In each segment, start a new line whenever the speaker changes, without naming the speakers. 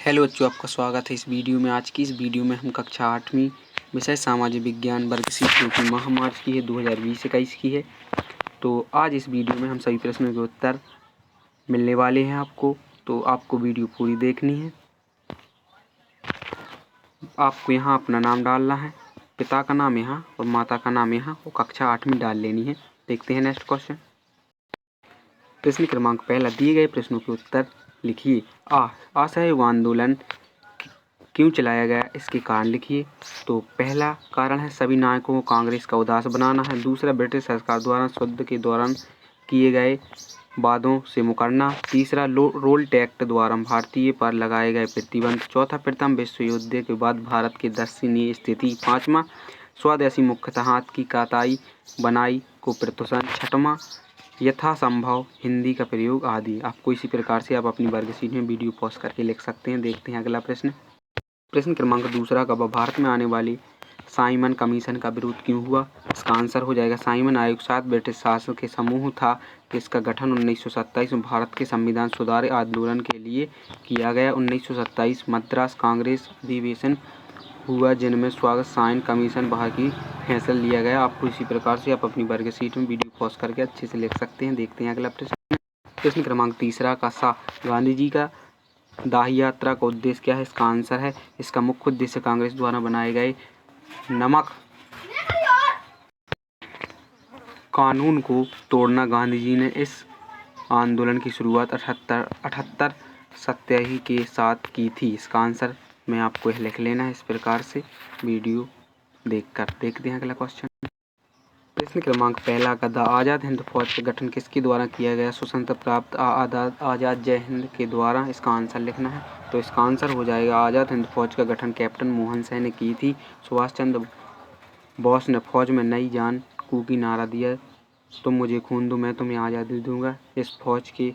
Hello बच्चों, आपका स्वागत है इस वीडियो में। आज की इस वीडियो में हम कक्षा 8वीं विषय सामाजिक विज्ञान वर्ग सी जो कि माह मार्च की है 2020-21 की है। तो आज इस वीडियो में हम सभी प्रश्नों के उत्तर मिलने वाले हैं आपको। तो आपको वीडियो पूरी देखनी है। आपको यहाँ अपना नाम डालना है, पिता का नाम यहाँ और माता का नाम यहाँ, और कक्षा 8वीं डाल लेनी है। देखते हैं नेक्स्ट क्वेश्चन। प्रश्न क्रमांक पहला, दिए गए प्रश्नों के उत्तर लिखिए। असहयोग आंदोलन क्यों चलाया गया, इसके कारण लिखिए। तो पहला कारण है सभी नायकों को कांग्रेस का उदास बनाना है। दूसरा, ब्रिटिश सरकार द्वारा युद्ध के दौरान किए गए वादों से मुकरना। तीसरा, रोल टैक्ट द्वारा भारतीय पर लगाए गए प्रतिबंध। चौथा, प्रथम विश्व युद्ध के बाद भारत की दर्शनीय स्थिति। पाँचवा, स्वदेशी मुख्यतः हाथ की काताई बनाई को प्रोत्साहन। छठवां, यथासंभव हिंदी का प्रयोग आदि। आपको इसी प्रकार से आप अपनी वर्कशीट में वीडियो पॉज करके लिख सकते हैं। देखते हैं अगला प्रश्न। प्रश्न क्रमांक दूसरा का, भारत में आने वाली साइमन कमीशन का विरोध क्यों हुआ। इसका आंसर हो जाएगा साइमन आयोग 7 ब्रिटिश शासक के समूह था कि इसका गठन 1927 में भारत के संविधान सुधार आंदोलन के लिए किया गया। 1927 मद्रास कांग्रेस अधिवेशन हुआ जिनमें स्वागत साइन कमीशन बाहर की फैसला लिया गया। आपको इसी प्रकार से आप अपनी वर्कशीट में वीडियो पॉज करके अच्छे से लिख सकते हैं। देखते हैं अगला प्रश्न। प्रश्न क्रमांक तीसरा का, गांधी जी का दाही यात्रा का उद्देश्य क्या है। इसका आंसर है, इसका मुख्य उद्देश्य कांग्रेस द्वारा बनाए गए नमक कानून को तोड़ना। गांधी जी ने इस आंदोलन की शुरुआत 78 सत्याग्रही के साथ की थी। इसका आंसर मैं आपको लिख लेना है इस प्रकार से वीडियो देखकर। देखते हैं अगला क्वेश्चन। प्रश्न क्रमांक पहला का, आज़ाद हिंद फौज का गठन किसके द्वारा किया गया। स्वतंत्रता प्राप्त आज़ाद जय हिंद के द्वारा। इसका आंसर लिखना है। तो इसका आंसर हो जाएगा, आज़ाद हिंद फौज का गठन कैप्टन मोहन सिंह ने की थी। सुभाष चंद्र बोस ने फौज में नई जान कूकी नारा दिया, तुम मुझे खून दो मैं तुम्हें आज़ादी दूंगा। इस फौज के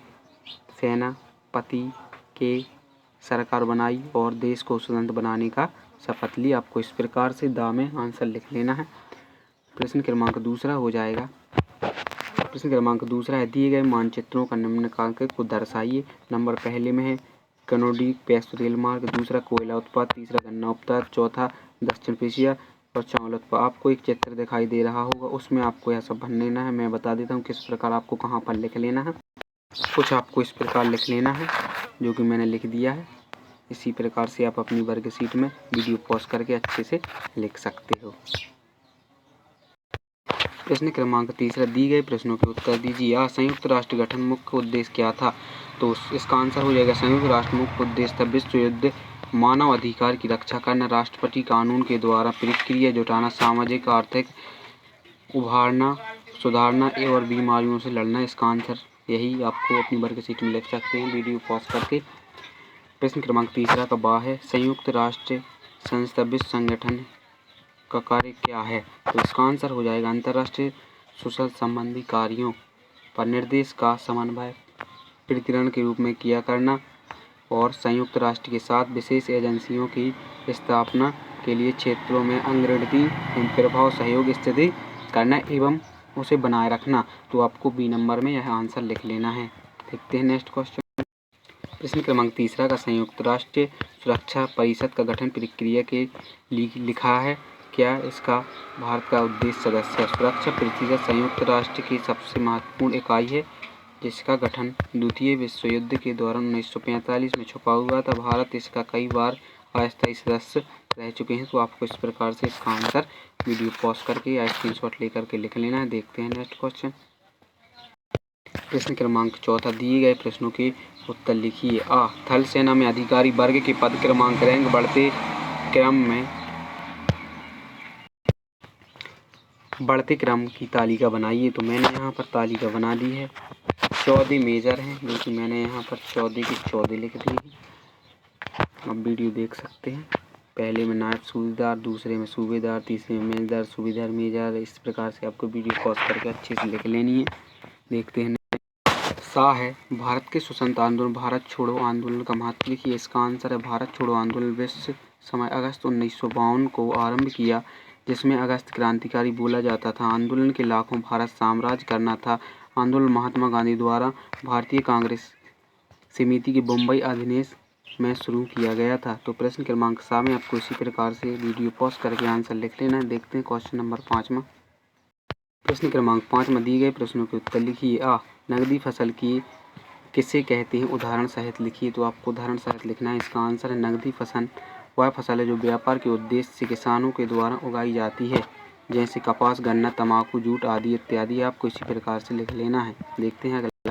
सेनापति के सरकार बनाई और देश को स्वतंत्र बनाने का शपथ ली। आपको इस प्रकार से में आंसर लिख लेना है। प्रश्न क्रमांक दूसरा हो जाएगा। प्रश्न क्रमांक दूसरा है, दिए गए मानचित्रों का निम्नलिखित को दर्शाइए। नंबर पहले में है कनौडी पेस्ट रेल मार्ग, दूसरा कोयला उत्पाद, तीसरा गन्ना उत्पाद, चौथा दक्षिण एशिया और चावल उत्पाद। आपको एक चित्र दिखाई दे रहा होगा, उसमें आपको यह सब भर लेना है। मैं बता देता हूँ किस प्रकार आपको कहाँ पर लिख लेना है। कुछ आपको इस प्रकार लिख लेना है जो कि मैंने लिख दिया है। इसी प्रकार से आप अपनी वर्कशीट में वीडियो पॉज करके अच्छे से लिख सकते हो। प्रश्न क्रमांक तीसरा, दिए गए प्रश्नों के उत्तर दीजिए। संयुक्त राष्ट्र गठन मुख्य उद्देश्य क्या था। तो इसका आंसर हो जाएगा, संयुक्त राष्ट्र मुख्य उद्देश्य था विश्व युद्ध, मानव अधिकार की रक्षा करना, राष्ट्रपति कानून के द्वारा प्रक्रिया जुटाना, सामाजिक आर्थिक उभारना सुधारना और बीमारियों से लड़ना। इसका आंसर यही आपको अपनी वर्कशीट में लिख सकते हैं वीडियो पॉज करके। प्रश्न क्रमांक तीसरा का बा है, संयुक्त राष्ट्र संस्था विश्व संगठन का कार्य क्या है। तो इसका आंसर हो जाएगा, अंतर्राष्ट्रीय सुशासन संबंधी कार्यों पर निर्देश का समन्वय प्रतिकरण के रूप में किया करना और संयुक्त राष्ट्र के साथ विशेष एजेंसियों की स्थापना के लिए क्षेत्रों में अग्रणी प्रभाव सहयोग स्थिति करना एवं उसे बनाए रखना। तो आपको बी नंबर में यह आंसर लिख लेना है। देखते हैं नेक्स्ट क्वेश्चन। प्रश्न क्रमांक तीसरा का, संयुक्त राष्ट्र सुरक्षा परिषद का गठन प्रक्रिया के लिखा है क्या। इसका भारत का उद्देश्य सदस्य सुरक्षा परिषद संयुक्त राष्ट्र की सबसे महत्वपूर्ण इकाई है जिसका गठन द्वितीय विश्व युद्ध के दौरान 1945 में छुपा हुआ था। भारत इसका कई बार अस्थायी सदस्य रह चुके हैं। तो आपको इस प्रकार से इसका आंसर वीडियो पॉज करके या स्क्रीनशॉट लेकर के लिख लेना है। देखते हैं नेक्स्ट क्वेश्चन। प्रश्न क्रमांक चौथा, दिए गए प्रश्नों के उत्तर लिखिए। थल सेना में अधिकारी वर्ग के पद क्रमांक रैंक बढ़ते क्रम की तालिका बनाइए। तो मैंने यहाँ पर तालिका बना दी है। 14 मेजर हैं जो कि मैंने यहाँ पर 14 की 14 लिख दी है। अब वीडियो देख सकते हैं। पहले में नायब सूबेदार, दूसरे में सूबेदार, तीसरे में मेजर, सूबेदार मेजर। इस प्रकार से आपको वीडियो पॉज करके अच्छे से लिख लेनी है। देखते हैं। है भारत के स्वतंत्रता आंदोलन भारत छोड़ो आंदोलन का महत्व लिखिए। इसका आंसर है, भारत छोड़ो आंदोलन विश्व समय अगस्त 1952 को आरंभ किया जिसमें अगस्त क्रांतिकारी बोला जाता था। आंदोलन के लाखों भारत साम्राज्य करना था। आंदोलन महात्मा गांधी द्वारा भारतीय कांग्रेस समिति के बम्बई अधिवेशन में शुरू किया गया था। तो प्रश्न क्रमांक 7 में आपको इसी प्रकार से वीडियो पॉज करके आंसर लिख लेना है। देखते हैं क्वेश्चन नंबर 5 में। प्रश्न क्रमांक 5 में दिए गए प्रश्नों के उत्तर लिखिए। आ, नगदी फसल की किसे कहते हैं, उदाहरण सहित लिखिए। तो आपको उदाहरण सहित लिखना है। इसका आंसर है नगदी फसल वह फसल है जो व्यापार के उद्देश्य से किसानों के द्वारा उगाई जाती है, जैसे कपास, गन्ना, तंबाकू, जूट आदि इत्यादि। आपको इसी प्रकार से लिख लेना है। देखते हैं अगला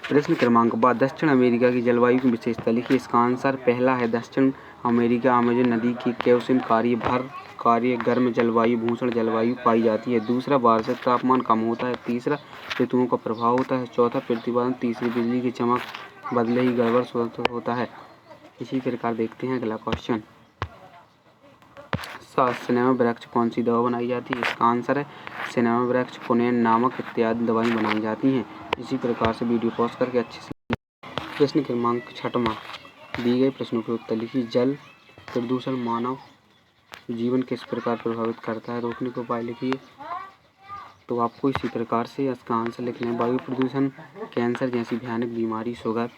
प्रश्न क्रमांक 5, दक्षिण अमेरिका की जलवायु की विशेषता लिखिए। इसका आंसर पहला है दक्षिण अमेरिका अमेजन नदी की कैल्शियम कार्य गर्म जलवायु भूषण जलवायु पाई जाती है। दूसरा, वार्षिक तापमान कम होता है। तीसरा, ऋतुओं का प्रभाव होता है। चौथा, प्रतिपादन। तीसरी, बिजली की चमक बदले ही गड़बड़ होता है। इसी प्रकार देखते हैं अगला क्वेश्चन। सिनेमा वृक्ष कौन सी दवा बनाई जाती है? इसका आंसर है सिनेमा वृक्ष, पुनेन नामक इत्यादि दवाएं बनाई जाती हैं। इसी प्रकार से वीडियो पॉज करके अच्छे से प्रश्न क्रमांक 6 दिए गए प्रश्नों के उत्तर लिखिए। जल प्रदूषण मानव जीवन किस प्रकार प्रभावित करता है, रोकने के उपाय लिखिए। तो आपको इसी प्रकार से इसका आंसर लिखना है। वायु प्रदूषण कैंसर जैसी भयानक बीमारी, शुगर,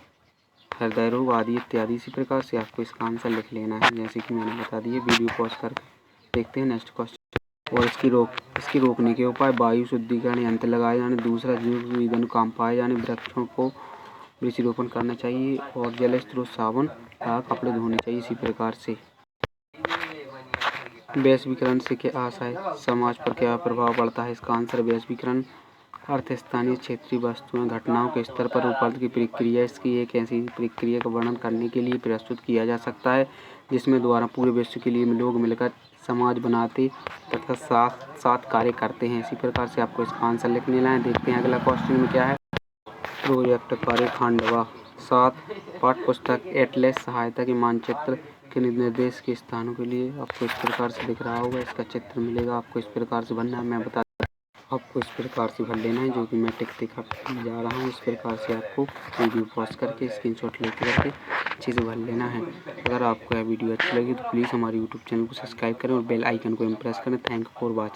हृदय रोग आदि इत्यादि। इसी प्रकार से आपको इसका आंसर लिख लेना है, जैसे कि मैंने बता दिए। वीडियो पॉज करके देखते हैं नेक्स्ट क्वेश्चन। और इसकी रोकने के उपाय: वायु शुद्धिकरण यंत्र लगाए जाने। दूसरा, जैव ईंधन काम पाए जाने। वृक्षों को वृक्षारोपण करना चाहिए। और जल स्रोत, साबुन या कपड़े धोने चाहिए। इसी प्रकार से वैश्वीकरण से क्या आशा है, समाज पर क्या प्रभाव पड़ता है? इसका आंसर वैश्वीकरण अर्थ स्थानीय क्षेत्रीय वस्तुओं घटनाओं के स्तर पर उपलब्ध की प्रक्रिया। इसकी एक ऐसी प्रक्रिया का वर्णन करने के लिए प्रस्तुत किया जा सकता है जिसमें द्वारा पूरे विश्व के लिए लोग मिलकर समाज बनाते तथा साथ साथ कार्य करते हैं। इसी प्रकार से आपको इसका आंसर लिख लेना है। देखते हैं अगला क्वेश्चन में क्या है। प्रोजेक्ट कार्य खांडवा 7 पाठ्य पुस्तक एटलस सहायता के मानचित्र के निर्देश के स्थानों के लिए आपको इस प्रकार से दिख रहा होगा। इसका चित्र मिलेगा। आपको इस प्रकार से भरना है। मैं बता आपको इस प्रकार से भर लेना है, जो कि मैं टिक दिखा जा रहा हूँ। इस प्रकार से आपको वीडियो पॉज करके स्क्रीनशॉट लेकर के अच्छे से भर लेना है। अगर आपको यह वीडियो अच्छी लगी तो प्लीज़ हमारे यूट्यूब चैनल को सब्सक्राइब करें और बेल आइकन को प्रेस करें। Thank you for watching.